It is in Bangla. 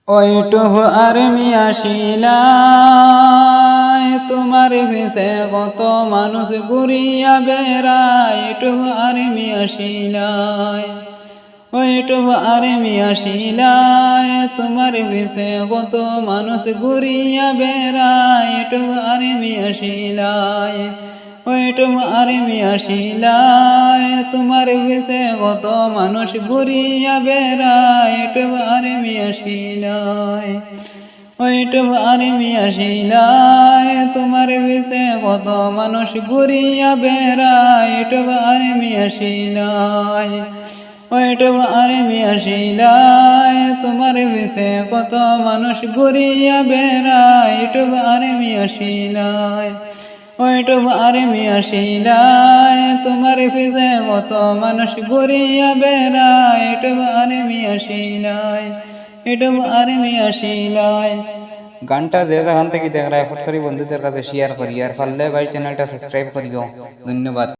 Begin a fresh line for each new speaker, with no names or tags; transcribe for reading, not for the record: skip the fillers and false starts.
ওইটুহু আর মিয়া শিলায় তোমার পিছে কত মানুষ ঘুরিয়া বেড়ায়। ওইটুহু আর মিয়া শিলায়, ওইটুহু আর মিয়া শিলায় তোমার পিছে কত মানুষ ঘুরিয়া বেড়ায়। ওইটুহু আর মিয়া শিলায়, ওইটুহু আর মিয়া শিলায় তোমার পিছে কত মানুষ ঘুরিয়া বেড়ায়। ওইটুহু আর মিয়া শিলায়, ওইটুহু আর মিয়া শিলায় তোমার পিছে কত মানুষ ঘুরিয়া বেড়ায়। ওইটুহু আর মিয়া শিলায়, ওইটুহু আর মিয়া শিলায় তোমার পিছে কত মানুষ ঘুরিয়া বেড়ায়। ওইটুহু আর মিয়া শিলায়, ওইটুহু আর মিয়া শিলায় তোমার পিছে কত মানুষ ঘুরিয়া বেড়ায়। ওইটুহু আর মিয়া শিলায়, ওইটুহু আর মিয়া শিলায়।
গানটা যে যেখান থেকে দেখ রেকর্ড করি বন্ধুদের কাছে শেয়ার করি আর পারলে ভাই চ্যানেলটা সাবস্ক্রাইব করিও। ধন্যবাদ।